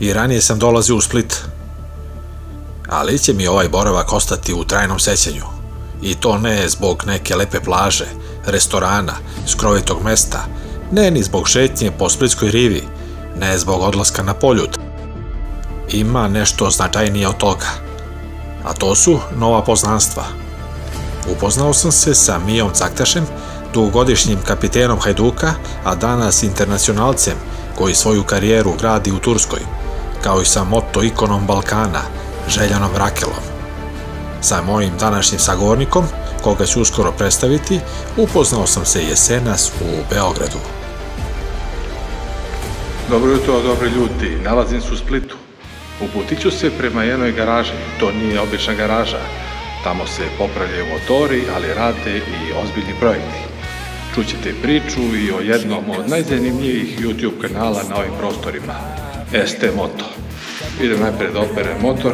I ranije sam dolazio u Split. Ali će mi ovaj boravak ostati u trajnom sećanju. I to ne zbog neke lepe plaže, restorana, skrovitog mesta, ne ni zbog šetnje po Splitskoj rivi, ne zbog odlaska na Poljud. Ima nešto značajnije od toga. A to su nova poznanstva. Upoznao sam se sa Mijom Caktašem, dugogodišnjim kapitenom Hajduka, a danas internacionalcem koji svoju karijeru gradi u Turskoj, kao i sa moto ikonom Balkana, Željanom Rakelom. Sa mojim današnjim sagovornikom, koga ću uskoro predstaviti, upoznao sam se jesenas u Beogradu. Dobro jutro, dobri ljudi. Nalazim se u Splitu. Uputit ću se prema jednoj garaži. To nije obična garaža. Tamo se popravljaju motori, ali rade i ozbiljni projekti. Čućete priču i o jednom od najzanimljivijih YouTube kanala na ovim prostorima. ST Moto. Idem najpred da operem motor,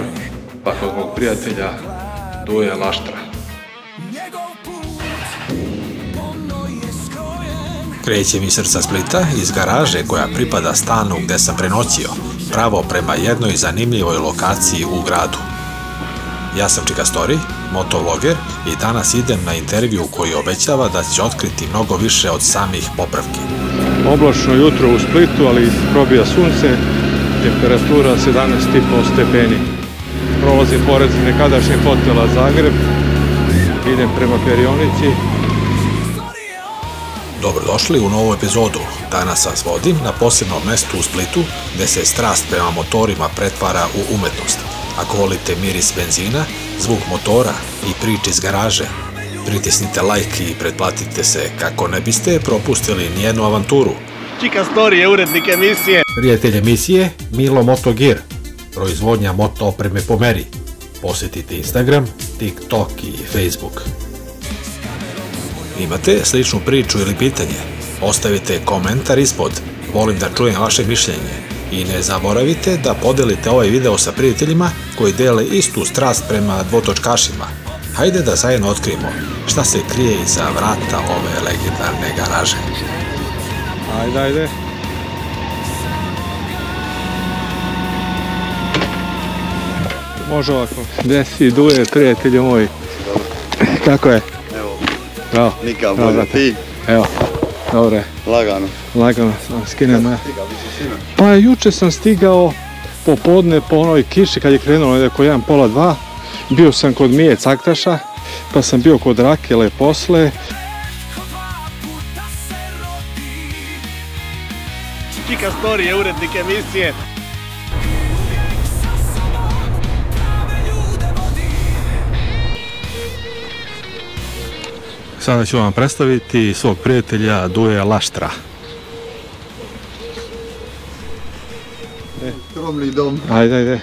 pa kod mog prijatelja Duje Laštra. Krećem iz srca Splita, iz garaže koja pripada stanu gde sam prenoćio, pravo prema jednoj zanimljivoj lokaciji u gradu. Ja sam Čika Story, motovloger, i danas idem na intervju koji obećava da će otkriti mnogo više od samih popravki. Oblačno jutro u Splitu, ali probija sunce, temperatura 17,5 stepeni. Prolazim pored nekadašnjeg hotela Zagreb, idem prema perionici. Dobrodošli u novu epizodu. Danas vas vodim na posebnom mestu u Splitu gde se strast prema motorima pretvara u umetnost. Ako volite miris benzina, zvuk motora i priče iz garaže, pritisnite like i pretplatite se kako ne biste propustili nijednu avanturu. Čika Story je urednik emisije. Prijatelj emisije Milo Moto Gear, proizvodnja moto opreme po meri. Posjetite Instagram, TikTok i Facebook. Imate sličnu priču ili pitanje? Ostavite komentar ispod, volim da čujem vaše mišljenje. I ne zaboravite da podelite ovaj video sa prijateljima koji dele istu strast prema dvotočkašima. Hajde da zajedno otkrijemo šta se krije iza vrata ove legendarne garaže. Ajde. Može ovako. Gde si, Duje, prijatelju moj? Kako je? Evo, Bravo. nikad bolje, ti? Evo, dobro je. Lagano. Skinem ja. Pa juče sam stigao popodne po onoj kiši kad je krenulo oko 1, pola 2. Bio sam kod Mije Caktaša, pa sam bio kod Rakele posle. Čika Story je urednik emisije. Sada ću vam predstaviti svog prijatelja Duje Laštra. Skromni dom. Ajde.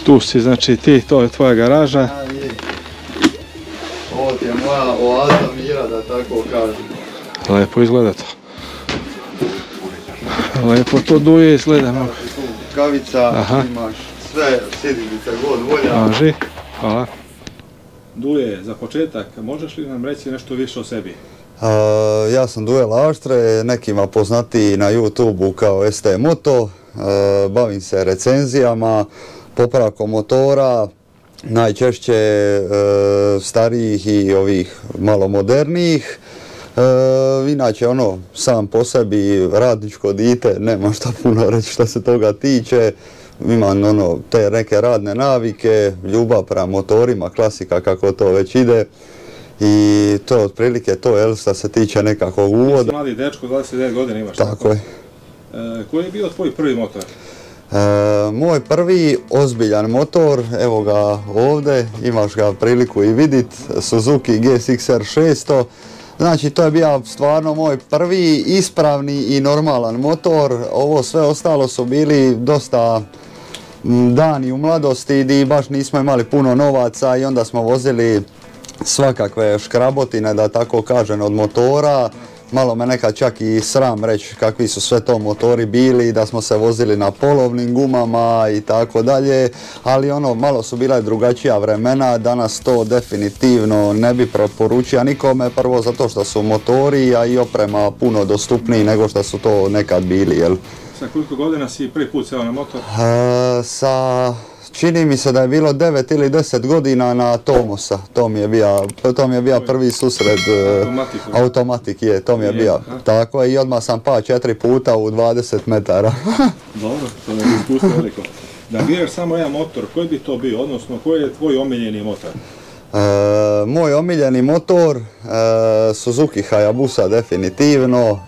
Tu si, znači ti, to je tvoja garaža. Ovo ti je moja oaza mira, da tako kažem. Lepo izgleda to. Lepo to Duje izgleda. Kavica, imaš sve, sjedilice god volja. Važi, hvala. Duje, za početak, možeš li nam reći nešto više o sebi? Ja sam Duje Laštre, nekima poznatiji na YouTube-u kao ST Moto. Bavim se recenzijama, popravkom motora, najčešće starijih i ovih malo modernijih. Inače, sam po sebi radničko dite, nema šta puno reći što se toga tiče. Imam te neke radne navike, ljubav prema motorima, klasika kako to već ide. I to je otprilike to, što se tiče nekakvog uvoda. Mladi dečko, 29 godina imaš. Tako je. Koji je bio tvoj prvi motor? Moj prvi ozbiljan motor, evo ga ovdje, imaš ga priliku i vidit, Suzuki GSX-R 600. Znači, to je bio stvarno moj prvi ispravni i normalan motor. Ovo sve ostalo su bili dosta dani u mladosti gdje baš nismo imali puno novaca i onda smo vozili svakakve škrabotine, da tako kažem, od motora. Malo me nekad čak i sram reći kakvi su sve to motori bili, da smo se vozili na polovnim gumama i tako dalje, ali malo su bila drugačija vremena. Danas to definitivno ne bi preporučio nikome, prvo zato što su motori, a i oprema puno dostupniji nego što su to nekad bili, jel? Sa koliko godina si prvi put seo na motor? Čini mi se da je bilo 9 ili 10 godina na Tomosa. To mi je bio prvi susret. Automatik je, to mi je bio. Tako je, i odmah sam pao 4 puta u 20 metara. Dobro, to je iskustvo veliko. Da biraš samo jedan motor, koji bi to bio, odnosno koji je tvoj omiljeni motor? Moj omiljeni motor, Suzuki Hayabusa definitivno.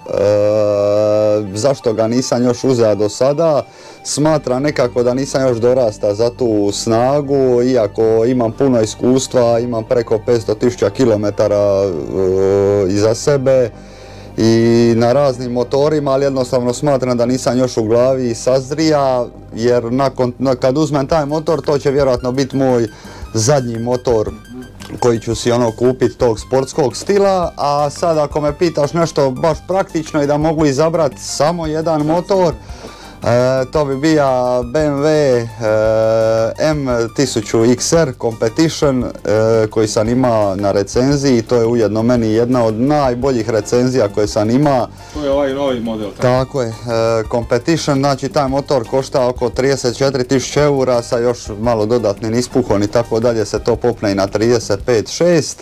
Zašto ga nisam još uzeo do sada? Smatram nekako da nisam još dorasta za tu snagu, iako imam puno iskustva, imam preko 500.000 km iza sebe i na raznim motorima, ali jednostavno smatram da nisam još u glavi sazrija, jer kad uzmem taj motor, to će vjerojatno biti moj zadnji motor koji ću si kupiti tog sportskog stila. A sad ako me pitaš nešto baš praktično i da mogu izabrati samo jedan motor, to bi bio BMW M1000 XR Competition koji sam imao na recenziji. To je ujedno meni jedna od najboljih recenzija koje sam imao. To je ovaj novi model. Tako je, Competition, znači taj motor košta oko 34.000 eura sa još malo dodatnim ispuhom i tako dalje se to popne i na 35-6.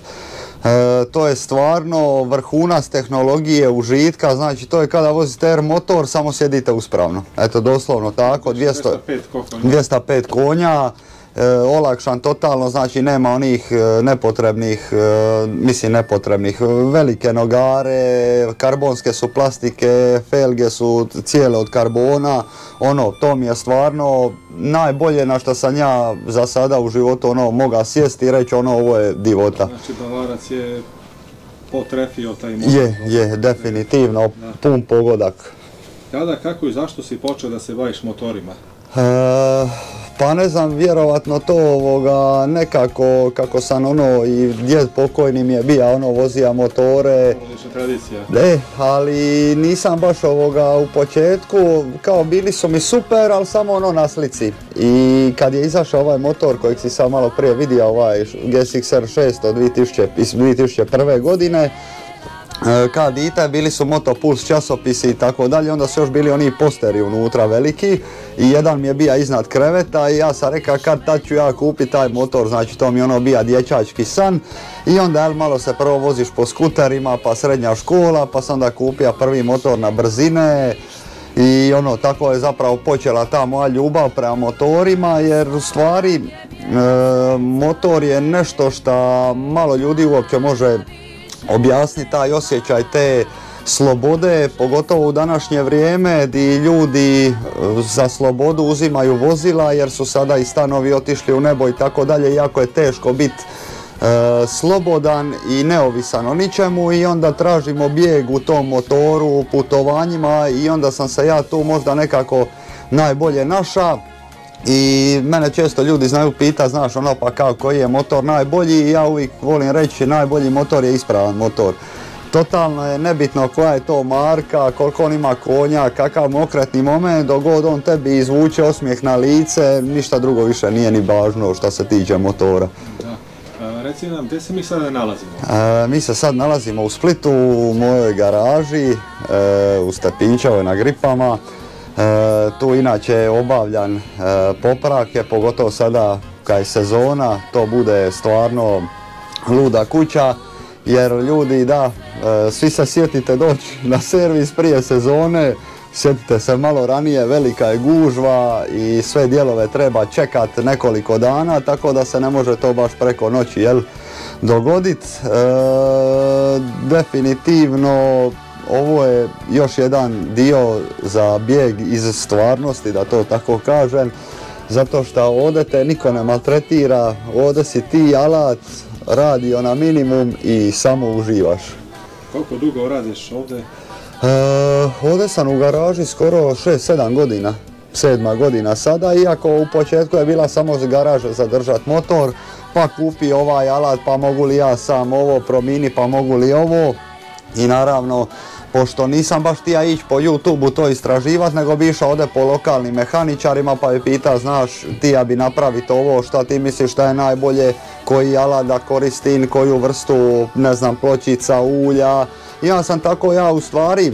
To je stvarno vrhunac tehnologije, užitka, znači to je kada vozite R motor, samo sjedite uspravno. Eto, doslovno tako, 205 konja, olakšan totalno, znači nema onih nepotrebnih, velike nogare, karbonske su plastike, felge su cijele od karbona, to mi je stvarno najbolje na što sam ja za sada u životu mogao sjesti i reći ovo je divota. Znači Bavarac je potrefio taj motor. Je, definitivno, pun pogodak. Kada, kako i zašto si počeo da se baviš motorima? Pa ne znam, vjerovatno to nekako kako sam i djed pokojni mi je bio vozija motore. Tradicija. Ali nisam baš u početku, kao bili su mi super, ali samo na slici. I kad je izašao ovaj motor kojeg si sam malo prije vidio, ovaj GSX-R 600 iz 2001. godine, kad dite bili su Motopuls časopisi i tako dalje, onda su još bili oni posteri unutra veliki i jedan mi je bio iznad kreveta i ja sam rekao tad ću ja kupiti taj motor, znači to mi je bio dječački san. I onda malo se prvo voziš po skuterima, pa srednja škola, pa sam onda kupio prvi motor na brzine i tako je zapravo počela ta moja ljubav prema motorima, jer u stvari motor je nešto što malo ljudi uopće može objasniti, taj osjećaj te slobode, pogotovo u današnje vrijeme gdje ljudi za slobodu uzimaju vozila jer su sada i stanovi otišli u nebo i tako dalje, jako je teško biti slobodan i neovisan o ničemu i onda tražimo bijeg u tom motoru, u putovanjima i onda sam se ja tu možda nekako najbolje našao. I mene često ljudi znaju pitati, znaš pa koji je motor najbolji i ja uvijek volim reći najbolji motor je ispravan motor. Totalno je nebitno koja je to marka, koliko on ima konja, kakav okretni moment, dok god on tebi izvuče osmijeh na lice, ništa drugo više nije ni važno što se tiče motora. Reci nam, gdje se mi sada nalazimo? Mi se sad nalazimo u Splitu, u mojoj garaži, u Stepinčevoj na Gripama. Tu inače obavljam popravke, pogotovo sada kad je sezona, to bude stvarno luda kuća, jer ljudi svi se sjetite doći na servis prije sezone, sjetite se malo ranije, velika je gužva i sve dijelove treba čekati nekoliko dana, tako da se ne može to baš preko noći dogoditi. Definitivno ovo je još jedan dio za bijeg iz stvarnosti, da to tako kažem, zato što ovdje te niko ne maltretira, ovdje si ti alat, radi na minimum i samo uživaš. Koliko dugo radiš ovdje? Ovdje sam u garaži skoro 6-7 godina, 7. godina sada, iako u početku je bila samo garaža za držat motor, pa kupi ovaj alat, pa mogu li ja sam ovo promini, pa mogu li ovo. I naravno, pošto nisam baš htio ići po YouTube-u to istraživati, nego bi išao ovdje po lokalnim mehaničarima pa bi pitao, znaš, ti ja bi napraviti ovo, šta ti misliš šta je najbolje, koji alat da koristim, koju vrstu, ne znam, pločica, ulja. I ja sam tako u stvari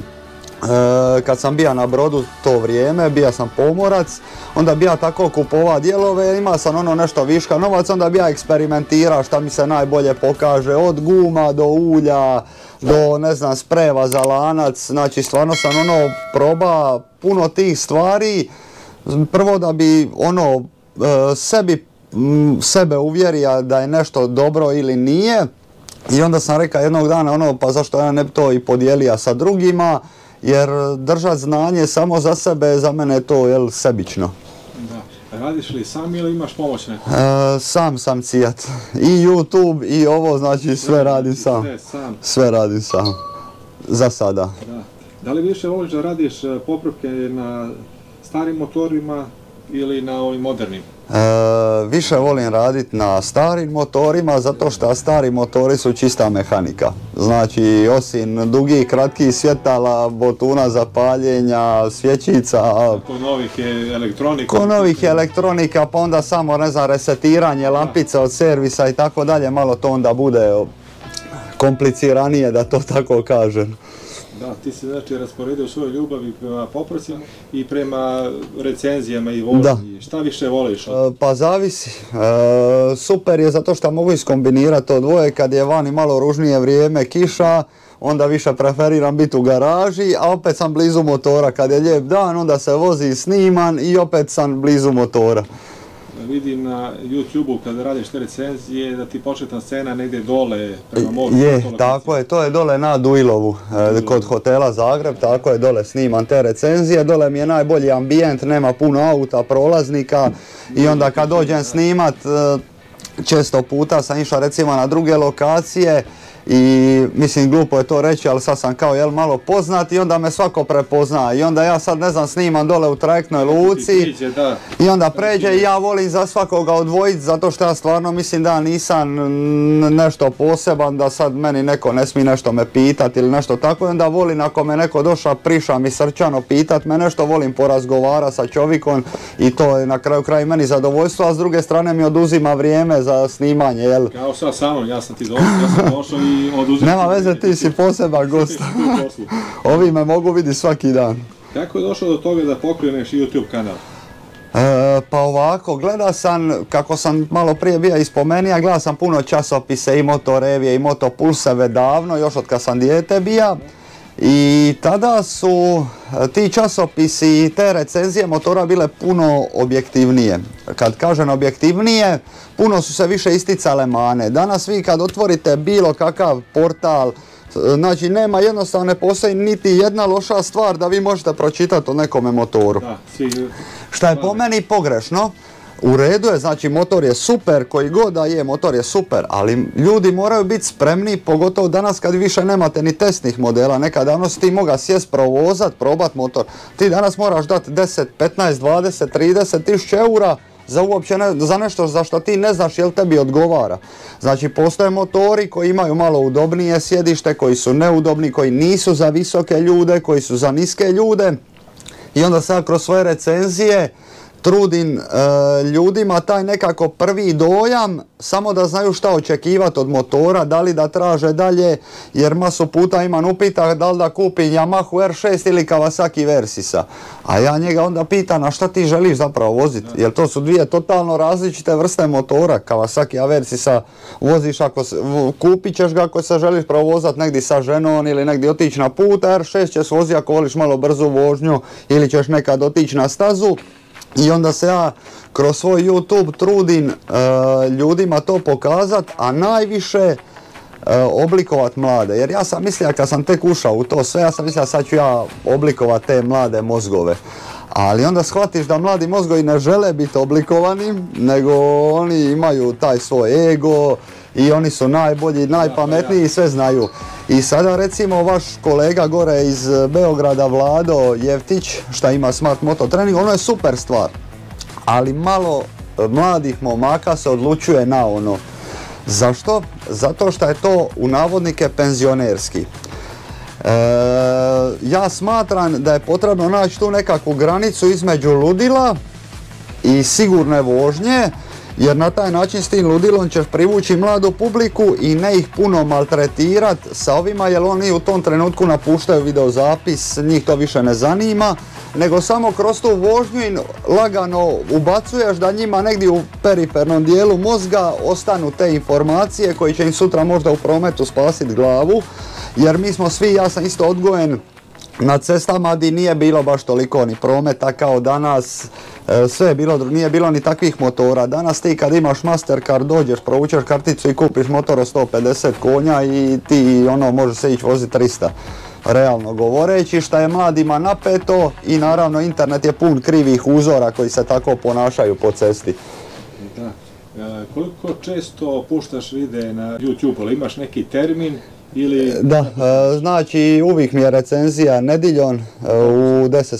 kad sam bio na brodu to vrijeme, bio sam pomorac, onda bi ja tako kupovao dijelove, ima sam ono nešto viška novac, onda bi ja eksperimentirao šta mi se najbolje pokaže, od guma do ulja, do ne znam spreva za lanac, znači stvarno sam ono probao puno tih stvari, prvo da bi ono sebe uvjerio da je nešto dobro ili nije, i onda sam rekao jednog dana ono pa zašto ja ne bi to i podijelio sa drugima, jer držat znanje samo za sebe, za mene je to sebično. Da. Radiš li sam ili imaš pomoć nekog? Sam sam cijat. I YouTube i ovo, znači sve radim sam. Sve radim sam. Za sada. Da li više voliš da radiš popravke na starim motorima ili na ovim modernim? Više volim raditi na starim motorima zato što stari motori su čista mehanika. Znači osim dugih, kratkih svjetala, botuna za paljenja, svjećica. Kod novih je elektronika. Kod novih je elektronika, pa onda samo ne znam resetiranje lampice od servisa i tako dalje, malo to onda bude kompliciranije da to tako kažem. Da, ti si znači rasporedio svoju ljubav prema popravcima i prema recenzijama i vožnji. Šta više voliš? Pa zavisi. Super je zato što mogu iskombinirati to dvoje, kad je vani malo ružnije vrijeme, kiša, onda više preferiram biti u garaži, a opet sam blizu motora. Kad je lijep dan, onda se vozi sniman i opet sam blizu motora. Vidim na YouTube-u kada radiš te recenzije da ti početna scena negdje dole prema moru. Tako je, to je dole na Duilovu, kod hotela Zagreb, tako je dole snimam te recenzije, dole mi je najbolji ambijent, nema puno auta, prolaznika i onda kad dođem snimat, često puta sam išao recimo na druge lokacije i mislim glupo je to reći, ali sad sam kao malo poznat i onda me svako prepozna i onda ja sad ne znam snimam dole u trajektnoj luci i onda pređe i ja volim za svakoga odvojiti zato što ja stvarno mislim da nisam nešto poseban, da sad meni neko ne smije nešto me pitati ili nešto tako, i onda volim ako me neko došao priša mi srčano pitat me nešto, volim porazgovara sa čovjekom i to je na kraju kraja meni zadovoljstvo, a s druge strane mi oduzima vrijeme za snimanje, jel? Kao sad samo, ja sam došao i nema veze, ti si poseban gost. Ovi me mogu vidjeti svaki dan. Kako je došlo do toga da pokreneš YouTube kanal? Pa ovako, gleda sam, kako sam malo prije bio ispomenija, gleda sam puno časopise i Motorevije i Motopulseve davno, još od kad sam dijete bija. I tada su ti časopisi i te recenzije motora bile puno objektivnije. Kad kažem objektivnije, puno su se više isticale mane. Danas vi kad otvorite bilo kakav portal, znači nema jednostavno, ne postoji niti jedna loša stvar da vi možete pročitati o nekome motoru. Šta je po meni pogrešno. U redu je, znači motor je super, koji god da je, motor je super, ali ljudi moraju biti spremni, pogotovo danas kad više nemate ni testnih modela. Nekad davno si ti mogao sjest, provozat, probat motor. Ti danas moraš dati 10, 15, 20, 30 tisuća eura za nešto za što ti ne znaš jel tebi odgovara. Znači postoje motori koji imaju malo udobnije sjedište, koji su neudobni, koji nisu za visoke ljude, koji su za niske ljude. I onda sad kroz svoje recenzije trudim ljudima taj nekako prvi dojam, samo da znaju šta očekivati od motora, da li da traže dalje, jer masu puta imam upita da li da kupim Yamahu R6 ili Kawasaki Versisa. A ja njega onda pitam, a šta ti želiš zapravo voziti, jer to su dvije totalno različite vrste motora. Kawasaki Versisa voziš kupit ćeš ga ako se želiš provozati negdje sa ženom ili negdje otići na put, a R6 ćeš voziti ako voliš malo brzu vožnju ili ćeš nekad otići na stazu. I onda se ja kroz svoj YouTube trudim ljudima to pokazati, a najviše oblikovati mlade. Jer ja sam mislio kad sam tek ušao u to sve, ja sam mislio sad ću ja oblikovati te mlade mozgove. Ali onda shvatiš da mladi mozgovi ne žele biti oblikovani, nego oni imaju taj svoj ego i oni su najbolji, najpametniji i sve znaju. I sada recimo vaš kolega gore iz Beograda, Vlado Jevtić, šta ima Smart Moto Trening, ono je super stvar. Ali malo mladih momaka se odlučuje na ono. Zašto? Zato što je to u navodnike penzionerski. Ja smatram da je potrebno naći tu nekakvu granicu između ludila i sigurne vožnje jer na taj način s tim ludilom ćeš privući mladu publiku i ne ih puno maltretirat sa ovima, jer oni u tom trenutku napuštaju videozapis, njih to više ne zanima, nego samo kroz tu vožnju im lagano ubacuješ da njima negdje u perifernom dijelu mozga ostanu te informacije koje će im sutra možda u prometu spasiti glavu, jer mi smo svi, ja sam isto odgojen na cestama gdje nije bilo baš toliko ni prometa kao danas, sve je bilo, nije bilo ni takvih motora. Danas ti kad imaš Mastercard dođeš, provučeš karticu i kupiš motor od 150 konja i ti može se ići voziti 300. Realno govoreći, šta je mladima napeto i naravno internet je pun krivih uzora koji se tako ponašaju po cesti. Da. Koliko često puštaš videe na YouTube, ali imaš neki termin? Da, znači uvijek mi je recenzija nediljom u 10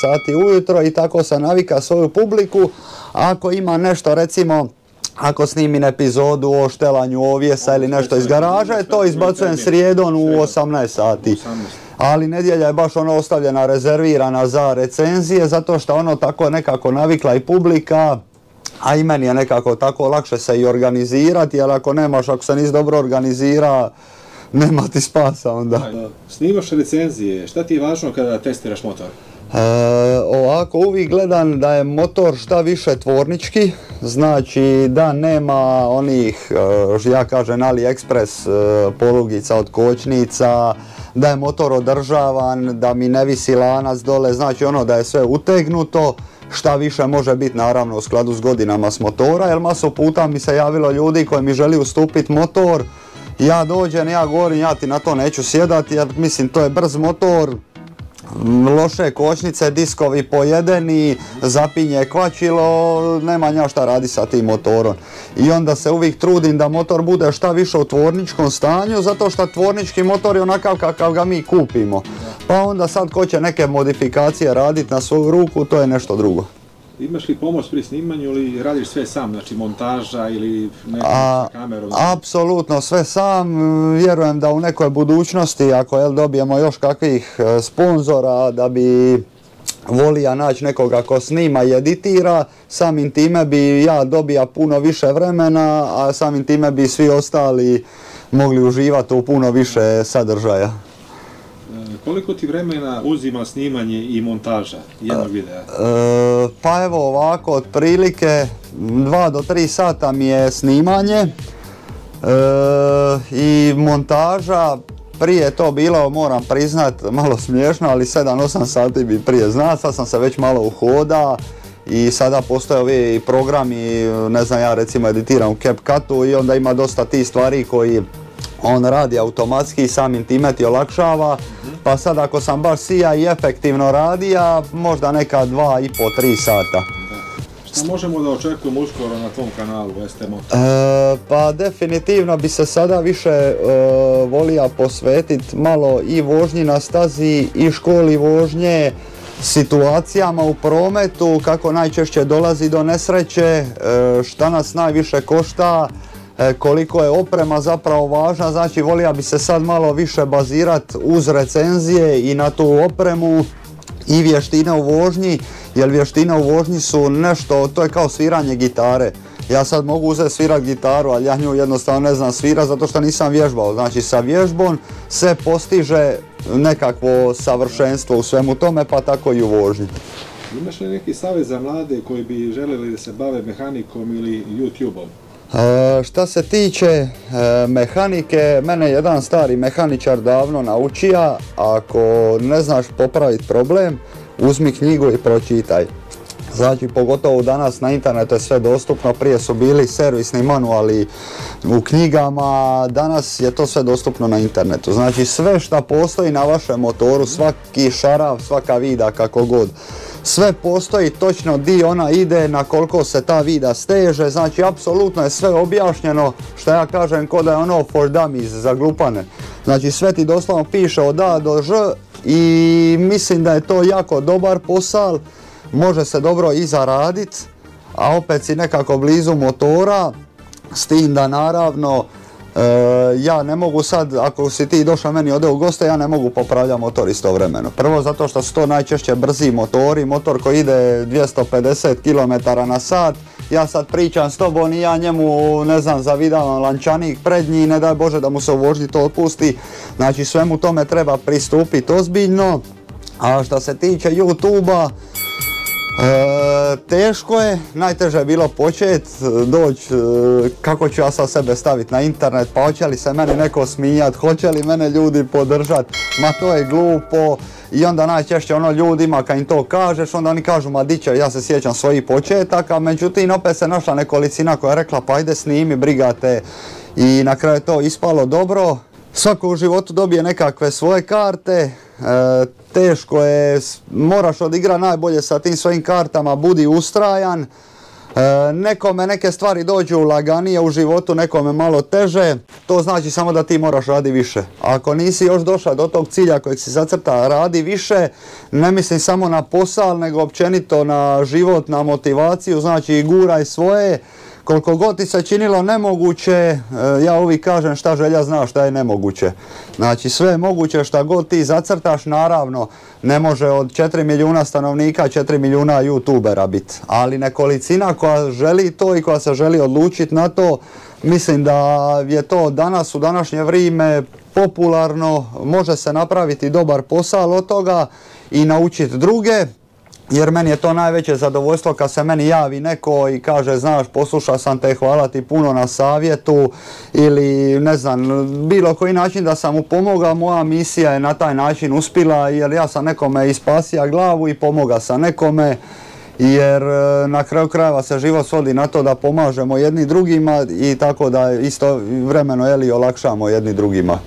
sati ujutro i tako sam navika svoju publiku. Ako ima nešto, recimo, ako snimim epizodu o štelanju ovjesa ili nešto iz garaže, to izbacujem srijedom u 18 sati. Ali nedjelja je baš ostavljena, rezervirana za recenzije, zato što tako nekako navikla i publika. A i meni je nekako tako lakše se i organizirati, jer ako se nisi dobro organizira, nema ti spasa onda. Snimaš recenzije, šta ti je važno kada testiraš motor? Ovako, uvijek gledam da je motor šta više tvornički, znači da nema onih, ja kažem, AliExpress polugica od kočnica, da je motor održavan, da mi ne visi lanac dole, znači da je sve utegnuto. Šta više može biti naravno u skladu s godinama s motora, jer masu puta mi se javilo ljudi koji mi želi ustupiti motor, ja dođem, ja govorim, ja ti na to neću sjedati, jer mislim to je brz motor, loše kočnice, diskovi pojedeni, zapinje kvačilo, nema nja šta radi sa tim motorom. I onda se uvijek trudim da motor bude šta više u tvorničkom stanju, zato što tvornički motor je onakav kakav ga mi kupimo. Pa onda sad ko će neke modifikacije raditi na svoju ruku, to je nešto drugo. Imaš li pomoć pri snimanju ili radiš sve sam, znači montaža ili sa kamerom? Apsolutno sve sam, vjerujem da u nekoj budućnosti, ako dobijemo još kakvih sponzora, da bi volija naći nekoga ko snima i editira, samim time bi ja dobija puno više vremena, a samim time bi svi ostali mogli uživati u puno više sadržaja. Koliko ti vremena uzima snimanje i montaža jednog videa? Pa evo ovako, otprilike 2 do 3 sata mi je snimanje i montaža. Prije je to bilo, moram priznat, malo smiješno, ali 7-8 sati bi prije znao, sad sam se već malo uhoda i sada postoje ovi programi, ne znam, ja recimo editiram u CapCutu i onda ima dosta tih stvari koji on radi automatski i samim time ti olakšava, pa sad ako sam baš sija i efektivno radija, možda neka 2,5-3 sata. Šta možemo da očekujemo uskoro na tvom kanalu ST Motor? Pa definitivno bi se sada više volija posvetiti malo i vožnji na stazi i školi vožnje, situacijama u prometu, kako najčešće dolazi do nesreće, šta nas najviše košta, koliko je oprema zapravo važna, znači volija bi se sad malo više bazirati uz recenzije i na tu opremu i vještine u vožnji, jer vještine u vožnji su nešto, to je kao sviranje gitare. Ja sad mogu uzeti svirat gitaru, ali ja nju jednostavno ne znam svirat zato što nisam vježbao. Znači sa vježbom se postiže nekakvo savršenstvo u svemu tome, pa tako i u vožnji. Imaš li neki savjet za mlade koji bi željeli da se bave mehanikom ili YouTube-om? Šta se tiče mehanike, mene je jedan stari mehaničar davno naučio, ako ne znaš popraviti problem, uzmi knjigu i pročitaj. Znači, pogotovo danas na internetu je sve dostupno, prije su bili servisni manuali u knjigama, danas je to sve dostupno na internetu. Znači, sve što postoji na vašem motoru, svaki šarav, svaka vida, kako god, sve postoji točno di ona ide, na koliko se ta vida steže, znači apsolutno je sve objašnjeno, što ja kažem ko da je ono for dummies, za glupane. Znači sve ti doslovno piše od A do Ž i mislim da je to jako dobar posao, može se dobro i zaraditi, a opet si nekako blizu motora, s tim da naravno ja ne mogu sad, ako si ti došao meni ovdje u goste, ja ne mogu popravljati motor istovremeno. Prvo zato što su to najčešće brzi motori, motor koji ide 250 km/h ja sad pričam s tobom i ja njemu, ne znam, zavidavam lančanik prednji, ne daj Bože da mu se u vožnji to otpusti. Znači svemu tome treba pristupiti ozbiljno. A što se tiče YouTube-a, teško je, najteže je bilo početi, doći kako ću ja sad sebe staviti na internet, pa hoće li se meni neko smijat, hoće li mene ljudi podržat, ma to je glupo. I onda najčešće ono ljudima kad im to kažeš, onda oni kažu ma diće, ja se sjećam svojih početaka, međutim opet se našla nekolicina koja je rekla pa ajde snimi, brigate, i na kraju je to ispalo dobro. Svako u životu dobije nekakve svoje karte, teško je, moraš odigrati najbolje sa tim svojim kartama, budi ustrajan. Nekome neke stvari dođu laganije u životu, nekome malo teže, to znači samo da ti moraš raditi više. Ako nisi još došao do tog cilja kojeg si zacrta, radi više, ne mislim samo na posao, nego općenito na život, na motivaciju, znači guraj svoje. Koliko god ti se činilo nemoguće, ja uvijek kažem šta želja zna, šta je nemoguće. Znači sve je moguće šta god ti zacrtaš, naravno ne može od 4 milijuna stanovnika 4 milijuna youtubera biti. Ali nekolicina koja želi to i koja se želi odlučiti na to, mislim da je to danas u današnje vrijeme popularno, može se napraviti dobar posao od toga i naučiti druge. Jer meni je to najveće zadovoljstvo kad se meni javi neko i kaže znaš poslušao sam te, hvala ti puno na savjetu ili ne znam, bilo koji način da sam mu pomogao, moja misija je na taj način uspjela jer ja sam nekome ispasio glavu i pomogao sam nekome. Jer na kraju krajeva se život svodi na to da pomažemo jedni drugima i tako da isto vremeno olakšamo jedni drugima.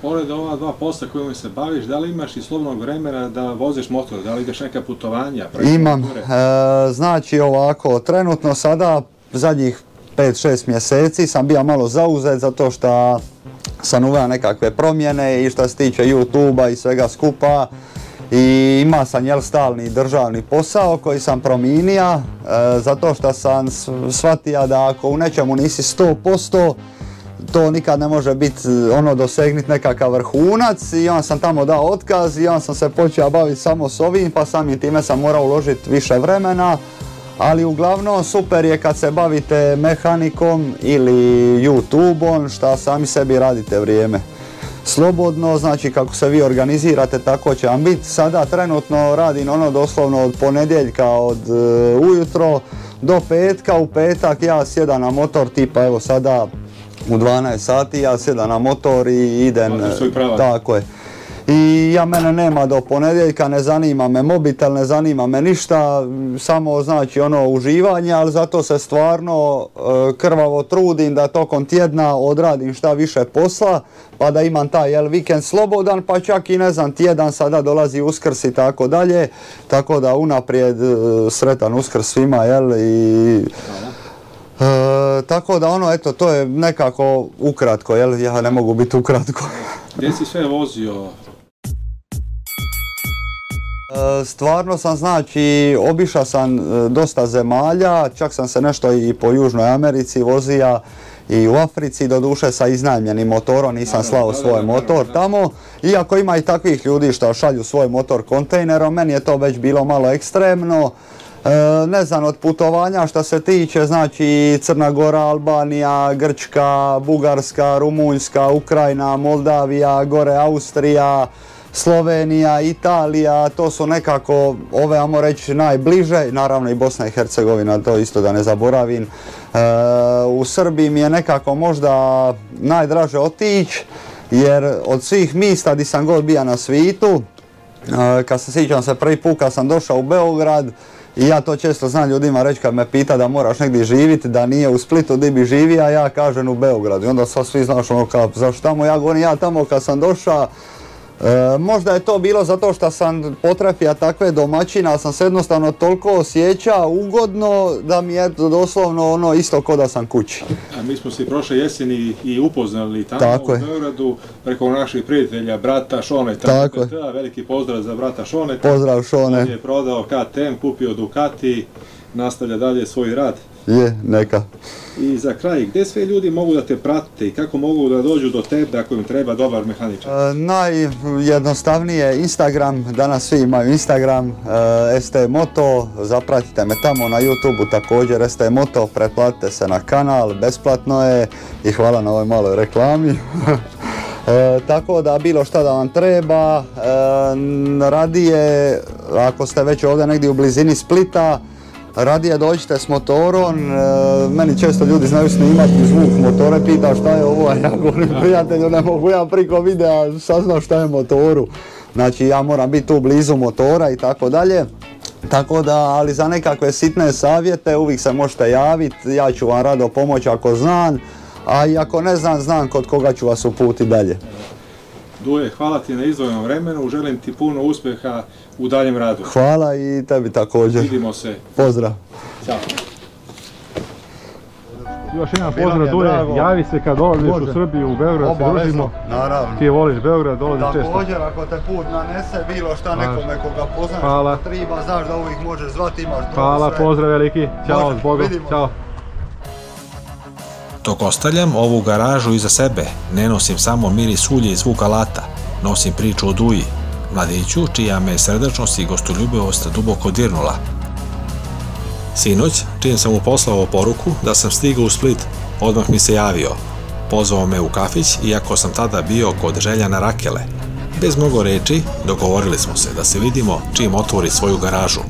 Pored ova dva posla kojima se baviš, da li imaš i slobodnog vremena da voziš motor, da li ideš neka putovanja? Imam, znači ovako, trenutno sada zadnjih 5-6 mjeseci sam bio malo zauzet zato što sam uveo nekakve promjene i što se tiče YouTube-a i svega skupa. I ima sam stalni državni posao koji sam promijenio zato što sam shvatio da ako u nečemu nisi 100%, to nikad ne može biti dosegnuti nekakav vrhunac i onda sam tamo dao otkaz i onda sam se počeo baviti samo s ovim pa samim time sam morao uložiti više vremena. Ali uglavnom super je kad se bavite mehanikom ili YouTube-om, šta sami sebi radite vrijeme. Slobodno, znači kako se vi organizirate tako će vam biti. Sada trenutno radim doslovno od ponedjeljka od ujutro do petka, u petak ja sjedam na motor tipa evo sada u 12 sati ja sjedam na motor i idem, tako je. I mene nema do ponedjeljka, ne zanima me mobitel, ne zanima me ništa, samo znači uživanje, ali zato se stvarno krvavo trudim da tokom tjedna odradim šta više posla, pa da imam taj vikend slobodan, pa čak i ne znam, tjedan sada dolazi Uskrs i tako dalje, tako da unaprijed sretan Uskrs svima, i... tako da eto, to je nekako ukratko, ja ne mogu biti ukratko. Gdje si sve vozio? Stvarno sam, znači, obišao sam dosta zemalja, čak sam se nešto i po Južnoj Americi vozio i u Africi, doduše sa iznajmljenim motorom, nisam slao svoj motor tamo. Iako ima i takvih ljudi što šalju svoj motor kontejnerom, meni je to već bilo malo ekstremno. Ne znam, od putovanja što se tiče, znači Crna Gora, Albanija, Grčka, Bugarska, Rumunjska, Ukrajina, Moldavija, gore Austrija, Slovenija, Italija, to su nekako ove, ajmo reći, najbliže, naravno i Bosna i Hercegovina, to isto da ne zaboravim. U Srbiji mi je nekako možda najdraže otići, jer od svih mista gdje sam god bio na svijetu, kad se sjećam se prvi put kad sam došao u Beograd, i ja to često znam ljudima reći kad me pita da moraš negdje živjeti, da nije u Splitu gdje bi živio, a ja kažem u Beogradu. I onda sad svi znaš zašto tamo, ja govorim ja tamo kad sam došao. Možda je to bilo zato što sam potrefio takve domaćine, ali sam se jednostavno toliko osjećao ugodno da mi je doslovno isto ko da sam kući. A mi smo se prošle jeseni i upoznali tamo u Beogradu preko naših prijatelja, brata Šoneta. Veliki pozdrav za brata Šoneta. Pozdrav Šone. On je prodao KTM, kupio Ducati, nastavlja dalje svoj rad. Je, neka. I za kraj, gdje sve ljudi mogu da te prate i kako mogu da dođu do tebe ako im treba dobar mehaničar? Najjednostavnije je Instagram, danas svi imaju Instagram, ST Moto, zapratite me tamo na YouTube također ST Moto, pretplatite se na kanal, besplatno je i hvala na ovoj maloj reklami. Tako da bilo šta da vam treba, radije, ako ste već ovdje negdje u blizini Splita, radije dođite s motorom, meni često ljudi znaju snimati zvuk motore, pita šta je ovo, a ja govorim prijatelju ne mogu ja priko videa saznao šta je motoru. Znači ja moram biti tu blizu motora i tako dalje. Tako da, ali za nekakve sitne savjete uvijek se možete javiti, ja ću vam rado pomoći ako znam, a i ako ne znam, znam kod koga ću vas uputiti dalje. Duje, hvala ti na izdvojenom vremenu, želim ti puno uspjeha u daljem radu. Hvala i tebi također. Vidimo se. Pozdrav. Ćao. Još jedan pozdrav Duje, javi se kad dolaziš u Srbiju, u Beograd, se družimo. Naravno. Ti voliš Beograd, dolaziš često. Također, ako te put nanese bilo šta nekome koga poznaš, treba, znaš da uvijek možeš zvati, imaš dom. Hvala, pozdrav veliki. Ćao, s Bogom. Ćao. Dok ostavljam ovu garažu iza sebe, ne nosim samo miris ulje i zvuk alata, nosim priču o Duji, mladiću čija me srdačnost i gostoljubivost duboko dirnula. Sinoć, čim sam mu poslao poruku da sam stigao u Split, odmah mi se javio. Pozvao me u kafić, iako sam tada bio kod Željana Rakele. Bez mnogo reči, dogovorili smo se da se vidimo čim otvori svoju garažu.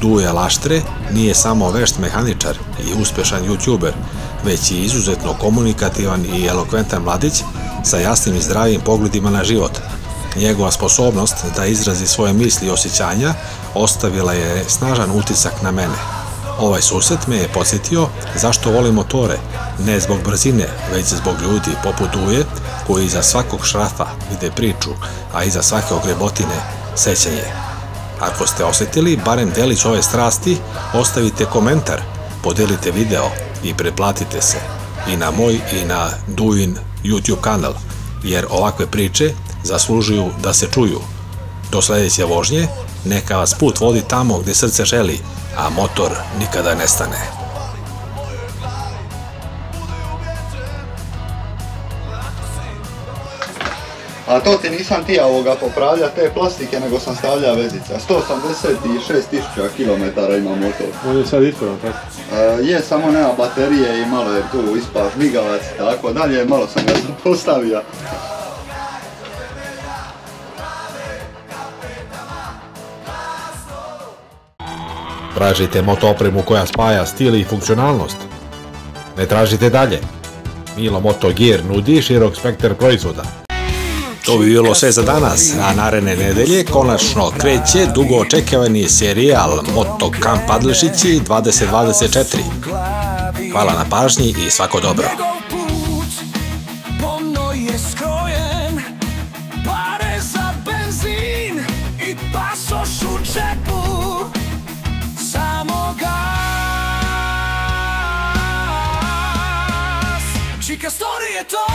Duje Laštre nije samo vešt mehaničar i uspešan youtuber, već i izuzetno komunikativan i elokventan mladić sa jasnim i zdravim pogledima na život. Njegova sposobnost da izrazi svoje misli i osjećanja ostavila je snažan utisak na mene. Ovaj susret me je podsjetio zašto volim motore, ne zbog brzine, već zbog ljudi poput Duje koji iza svakog šrafa vide priču, a iza svake ogrebotine sećanje. Ako ste osjetili barem delić ove strasti, ostavite komentar, podelite video i pretplatite se i na moj i na Dujin YouTube kanal, jer ovakve priče zaslužuju da se čuju. Do sljedeće vožnje, neka vas put vodi tamo gdje srce želi, a motor nikada ne stane. A to ti nisam tija popravlja te plastike, nego sam stavlja vezica. 186.000 km ima motor. On je sad ispravan, tako? Je, samo nema baterije i malo je tu ispao žmigavac i tako dalje, malo sam ga postavio. Tražite moto opremu koja spaja stil i funkcionalnost? Ne tražite dalje. Milo Moto Gear nudi širok spektar proizvoda. To bi bilo sve za danas, a naredne nedelje konačno kreće dugo očekivani serijal Moto Kamp Adlešići 2024. Hvala na pažnji i svako dobro. Čika story je to